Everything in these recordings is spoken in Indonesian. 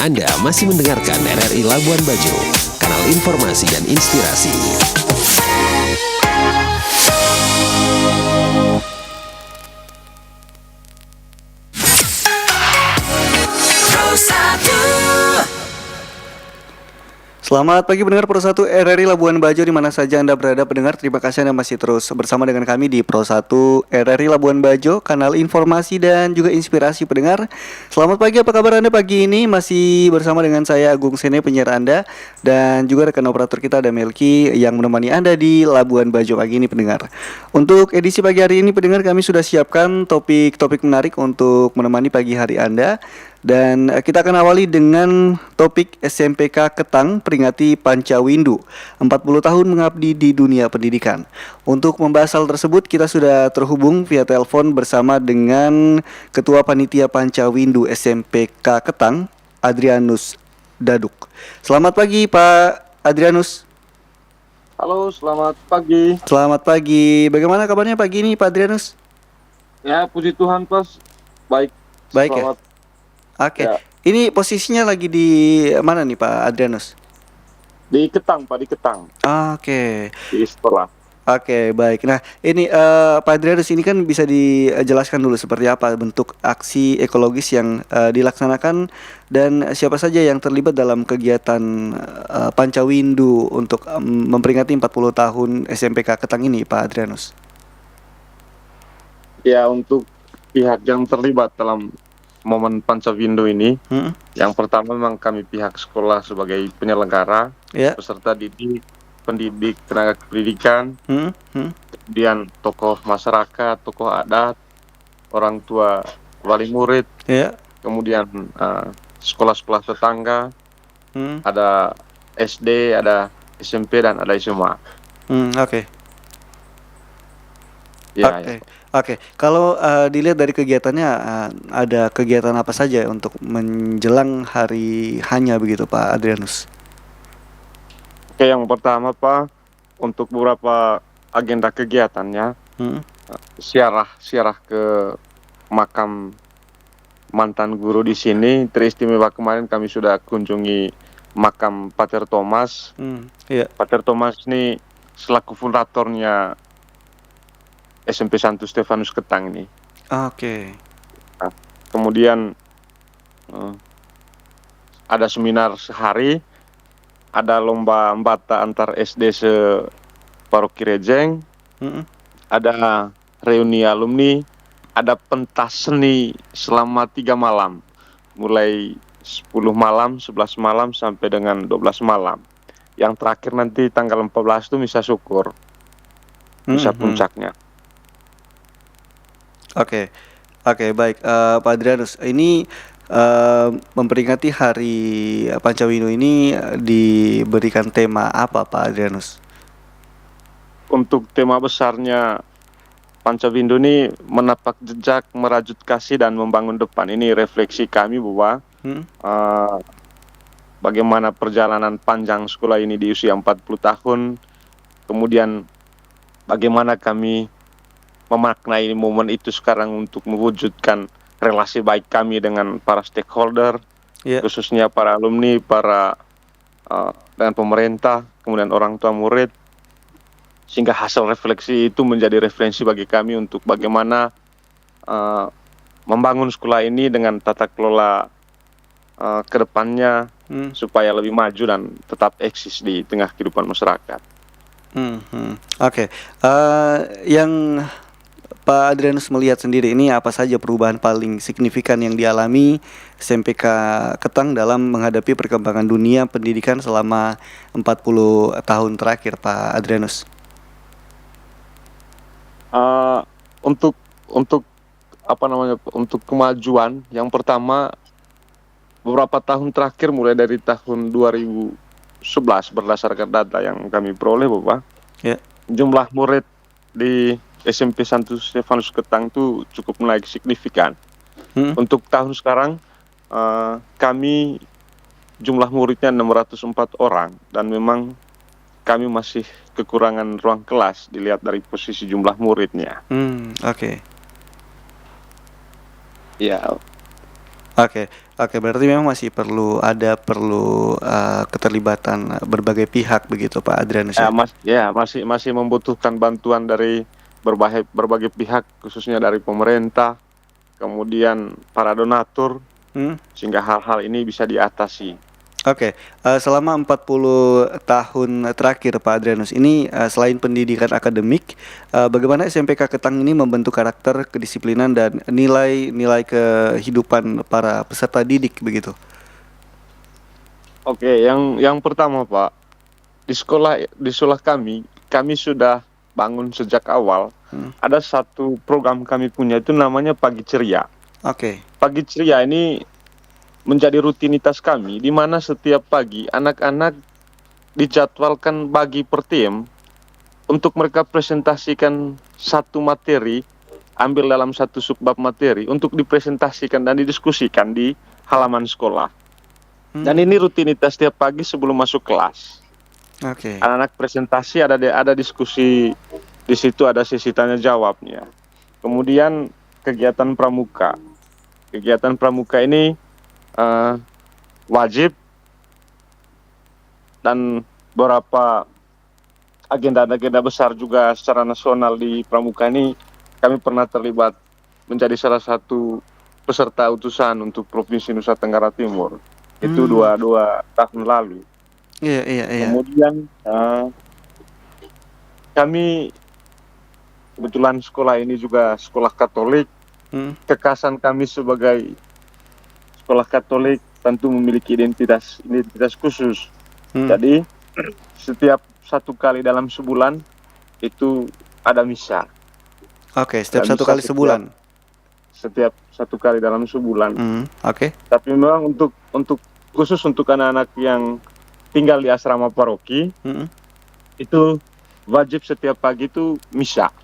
Anda masih mendengarkan RRI Labuan Bajo, kanal informasi dan inspirasi. Selamat pagi pendengar Pro 1 RRI Labuan Bajo di mana saja Anda berada pendengar. Terima kasih Anda masih terus bersama dengan kami di Pro 1 RRI Labuan Bajo, kanal informasi dan juga inspirasi pendengar. Selamat pagi, apa kabar Anda pagi ini? Masih bersama dengan saya Agung Sene, penyiar Anda, dan juga rekan operator kita ada Melki yang menemani Anda di Labuan Bajo pagi ini pendengar. Untuk edisi pagi hari ini pendengar, kami sudah siapkan topik-topik menarik untuk menemani pagi hari Anda. Dan kita akan awali dengan topik SMPK Ketang peringati Pancawindu 40 tahun mengabdi di dunia pendidikan. Untuk membahas hal tersebut kita sudah terhubung via telepon bersama dengan Ketua Panitia Pancawindu SMPK Ketang, Adrianus Daduk. Selamat pagi Pak Adrianus. Halo, selamat pagi. Selamat pagi. Bagaimana kabarnya pagi ini Pak Adrianus? Ya, puji Tuhan, Pas. Baik. Baik Selamat. ya? Oke, Ya. Ini posisinya lagi di mana nih Pak Adrianus? Di Ketang, Pak, di Ketang. Oke, Di sekolah. Oke, baik. Nah, ini Pak Adrianus, ini kan bisa dijelaskan dulu seperti apa bentuk aksi ekologis yang dilaksanakan dan siapa saja yang terlibat dalam kegiatan Pancawindu untuk memperingati 40 tahun SMPK Ketang ini, Pak Adrianus. Ya, untuk pihak yang terlibat dalam momen Pancawindu ini, yang pertama memang kami pihak sekolah sebagai penyelenggara, peserta didik, pendidik, tenaga kependidikan, kemudian tokoh masyarakat, tokoh adat, orang tua, wali murid, kemudian sekolah-sekolah tetangga, ada SD, ada SMP, dan ada SMA. Oke. Kalau dilihat dari kegiatannya, ada kegiatan apa saja untuk menjelang hari hanya begitu Pak Adrianus? Oke, yang pertama Pak, untuk beberapa agenda kegiatannya, siarah ke makam mantan guru di sini. Teristimewa kemarin kami sudah kunjungi makam Pater Thomas. Pater Thomas ini selaku fundatornya SMP Santo Stefanus Ketang ini. Oke. Nah, kemudian ada seminar sehari, ada lomba mbata antar SD se-Paroki Rejeng, ada reuni alumni, ada pentas seni selama 3 malam, mulai 10 malam, 11 malam sampai dengan 12 malam. Yang terakhir nanti tanggal 14 itu misa syukur, misa puncaknya. Oke, baik Pak Adrianus. Ini memperingati hari Pancawindu ini diberikan tema apa Pak Adrianus? Untuk tema besarnya Pancawindu ini menapak jejak, merajut kasih dan membangun depan. Ini refleksi kami bahwa bagaimana perjalanan panjang sekolah ini di usia 40 tahun, kemudian bagaimana kami memaknai momen itu sekarang untuk mewujudkan relasi baik kami dengan para stakeholder, khususnya para alumni, dengan pemerintah, kemudian orang tua murid, sehingga hasil refleksi itu menjadi referensi bagi kami untuk bagaimana membangun sekolah ini dengan tata kelola ke depannya supaya lebih maju dan tetap eksis di tengah kehidupan masyarakat. Yang Pak Adrianus melihat sendiri ini apa saja perubahan paling signifikan yang dialami SMPK Ketang dalam menghadapi perkembangan dunia pendidikan selama 40 tahun terakhir Pak Adrianus? Untuk kemajuan, yang pertama beberapa tahun terakhir mulai dari tahun 2011 berdasarkan data yang kami peroleh Bapak, jumlah murid di SMP Santo Stefanus Ketang itu cukup naik signifikan. Untuk tahun sekarang kami jumlah muridnya 604 orang dan memang kami masih kekurangan ruang kelas dilihat dari posisi jumlah muridnya. Oke. Ya, Oke, oke, berarti memang masih perlu keterlibatan berbagai pihak begitu Pak Adrianus ya? Masih masih membutuhkan bantuan dari berbagai pihak, khususnya dari pemerintah, kemudian para donatur, Hmm? sehingga hal-hal ini bisa diatasi. Oke, selama 40 tahun terakhir Pak Adrianus ini, selain pendidikan akademik, bagaimana SMPK Ketang ini membentuk karakter, kedisiplinan dan nilai-nilai kehidupan para peserta didik begitu? Oke, yang pertama Pak, di sekolah kami sudah bangun sejak awal. Ada satu program kami punya itu namanya Pagi Ceria. Oke. Pagi Ceria ini menjadi rutinitas kami, di mana setiap pagi anak-anak dijadwalkan bagi per tim untuk mereka presentasikan satu materi, ambil dalam satu subbab materi untuk dipresentasikan dan didiskusikan di halaman sekolah. Dan ini rutinitas setiap pagi sebelum masuk kelas. Oke. Anak-anak presentasi, ada diskusi di situ, ada sesi tanya jawabnya. Kemudian kegiatan pramuka. Kegiatan pramuka ini wajib, dan beberapa agenda-agenda besar juga secara nasional di pramuka ini kami pernah terlibat menjadi salah satu peserta utusan untuk Provinsi Nusa Tenggara Timur. Itu dua tahun lalu. Iya. Kemudian kami kebetulan sekolah ini juga sekolah Katolik. Kekhasan kami sebagai sekolah Katolik tentu memiliki identitas khusus. Jadi setiap satu kali dalam sebulan itu ada misa. Oke, setiap Ada satu misa kali sebulan. Setiap satu kali dalam sebulan. Oke. Tapi memang untuk khusus untuk anak-anak yang tinggal di asrama paroki, itu wajib setiap pagi itu misa.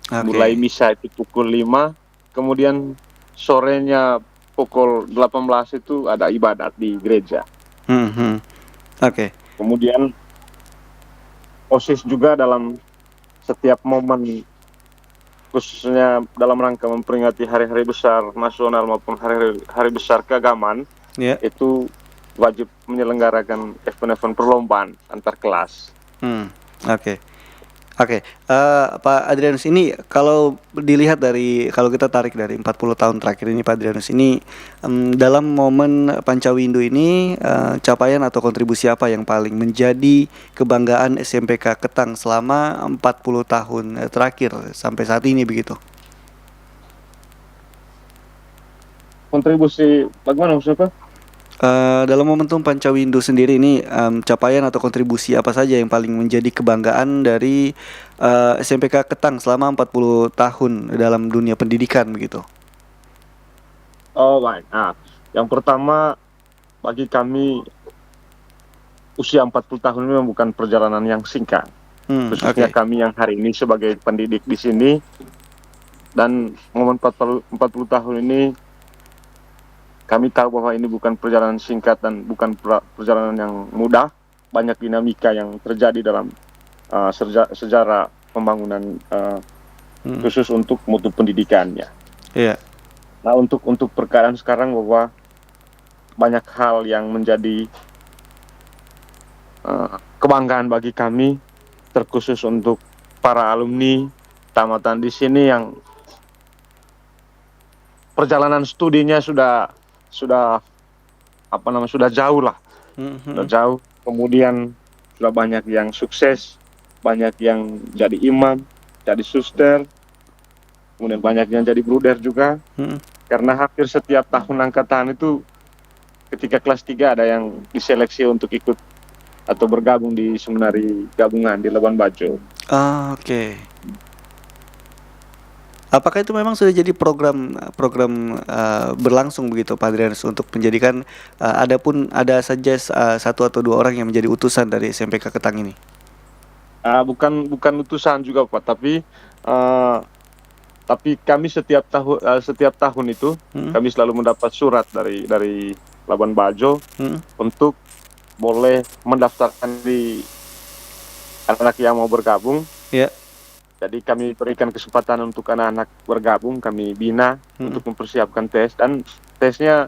Oke. Mulai misa itu pukul 5, kemudian sorenya pukul 18 itu ada ibadat di gereja. Oke. Kemudian OSIS juga dalam setiap momen, khususnya dalam rangka memperingati hari-hari besar nasional maupun hari besar keagamaan, Ya. itu wajib menyelenggarakan event-event perlombaan antar kelas. Oke. Pak Adrianus ini kalau kita tarik dari 40 tahun terakhir ini Pak Adrianus ini, dalam momen Pancawindu ini, capaian atau kontribusi apa yang paling menjadi kebanggaan SMPK Ketang selama 40 tahun terakhir sampai saat ini begitu? Kontribusi bagaimana maksudnya? Dalam momentum Pancawindu sendiri ini, capaian atau kontribusi apa saja yang paling menjadi kebanggaan dari SMPK Ketang selama 40 tahun dalam dunia pendidikan begitu? Oh baik. Nah, yang pertama bagi kami usia 40 tahun ini memang bukan perjalanan yang singkat. Khususnya kami yang hari ini sebagai pendidik di sini, dan momen 40 tahun ini kami tahu bahwa ini bukan perjalanan singkat dan bukan perjalanan yang mudah. Banyak dinamika yang terjadi dalam sejarah pembangunan khusus untuk mutu pendidikannya. Iya. Nah, untuk perkara sekarang bahwa banyak hal yang menjadi kebanggaan bagi kami, terkhusus untuk para alumni tamatan di sini yang perjalanan studinya sudah jauh lah, sudah jauh. Kemudian sudah banyak yang sukses, banyak yang jadi imam, jadi suster, kemudian banyak yang jadi bruder juga. Karena hampir setiap tahun angkatan itu ketika kelas 3 ada yang diseleksi untuk ikut atau bergabung di seminari gabungan di Labuan Bajo. Oke. Apakah itu memang sudah jadi program berlangsung begitu Pak Adrianus untuk menjadikan ada saja satu atau dua orang yang menjadi utusan dari SMPK Ketang ini? Bukan utusan juga Pak, tapi kami setiap tahun itu kami selalu mendapat surat dari Labuan Bajo untuk boleh mendaftarkan di anak yang mau bergabung. Ya. Jadi kami berikan kesempatan untuk anak-anak bergabung, kami bina untuk mempersiapkan tes, dan tesnya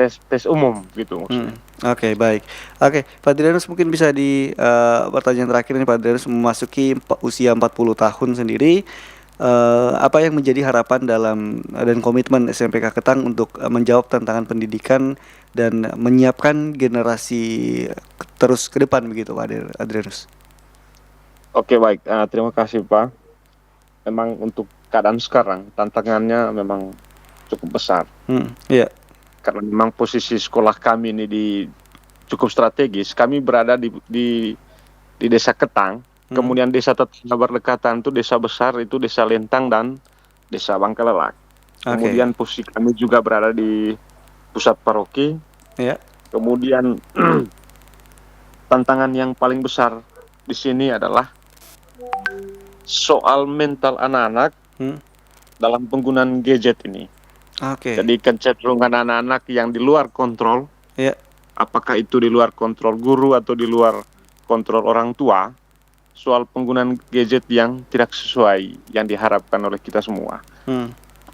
tes umum gitu maksudnya. Oke, baik. Oke, Pak Adrianus mungkin bisa pertanyaan terakhir ini, Pak Adrianus memasuki usia 40 tahun sendiri. Apa yang menjadi harapan dan komitmen SMPK Ketang untuk menjawab tantangan pendidikan dan menyiapkan generasi terus ke depan begitu, Pak Adrianus? Oke, baik. Terima kasih, Pak. Memang untuk keadaan sekarang tantangannya memang cukup besar. Iya. Karena memang posisi sekolah kami ini cukup strategis. Kami berada di desa Ketang, kemudian desa tetangga berdekatan itu desa besar, itu desa Lentang dan desa Bangkalelak. Kemudian posisi kami juga berada di pusat paroki. Iya. Kemudian tantangan yang paling besar di sini adalah soal mental anak-anak dalam penggunaan gadget ini. Jadi kecenderungan anak-anak yang di luar kontrol, apakah itu di luar kontrol guru atau di luar kontrol orang tua, soal penggunaan gadget yang tidak sesuai yang diharapkan oleh kita semua.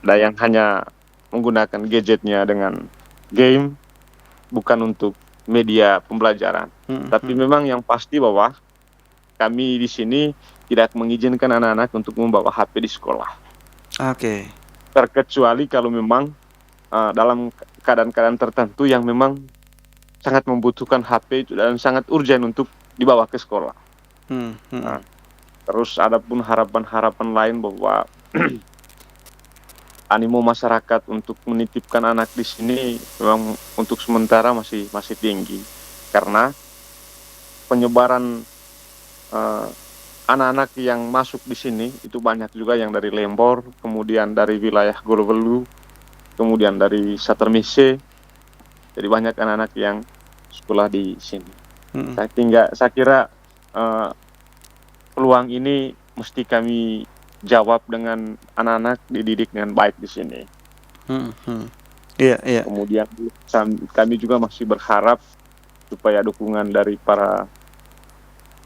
Ada yang hanya menggunakan gadgetnya dengan game, bukan untuk media pembelajaran. Tapi memang yang pasti bahwa kami di sini tidak mengizinkan anak-anak untuk membawa HP di sekolah. Terkecuali kalau memang dalam keadaan-keadaan tertentu yang memang sangat membutuhkan HP itu dan sangat urgent untuk dibawa ke sekolah. Terus adapun harapan-harapan lain bahwa animo masyarakat untuk menitipkan anak di sini memang untuk sementara masih tinggi karena penyebaran anak-anak yang masuk di sini itu banyak juga yang dari Lembor, kemudian dari wilayah Golowelu, kemudian dari Satermise. Jadi banyak anak-anak yang sekolah di sini. Saya kira peluang ini mesti kami jawab dengan anak-anak dididik dengan baik di sini. Kemudian kami juga masih berharap supaya dukungan dari para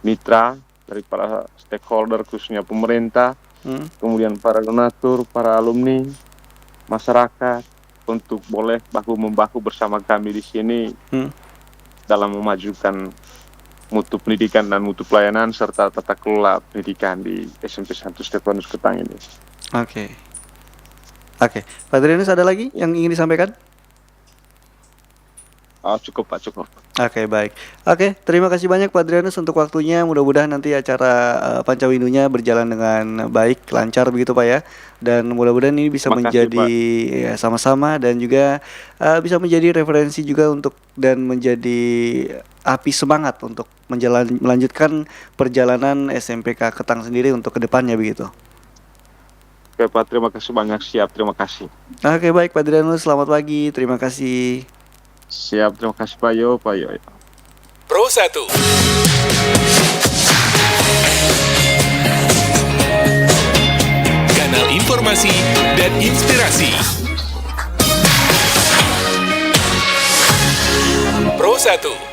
mitra, dari para stakeholder khususnya pemerintah, kemudian para donatur, para alumni, masyarakat untuk boleh bahu-membahu bersama kami di sini dalam memajukan mutu pendidikan dan mutu pelayanan serta tata kelola pendidikan di SMP Santo Stefanus Ketang ini. Oke, Pak Adrianus ada lagi yang ingin disampaikan? Cukup Pak, cukup. Oke, baik. Terima kasih banyak Pak Adrianus untuk waktunya. Mudah-mudahan nanti acara Pancawindunya berjalan dengan baik, lancar begitu Pak ya. Dan mudah-mudahan ini bisa menjadi sama-sama dan juga bisa menjadi referensi juga dan menjadi api semangat untuk melanjutkan perjalanan SMPK Ketang sendiri untuk kedepannya begitu. Oke Pak, terima kasih banyak. Siap, terima kasih. Oke, baik Pak Adrianus, selamat pagi. Terima kasih. Siap, terima kasih Pak Yo. Pro 1. Kanal informasi dan inspirasi. Pro 1.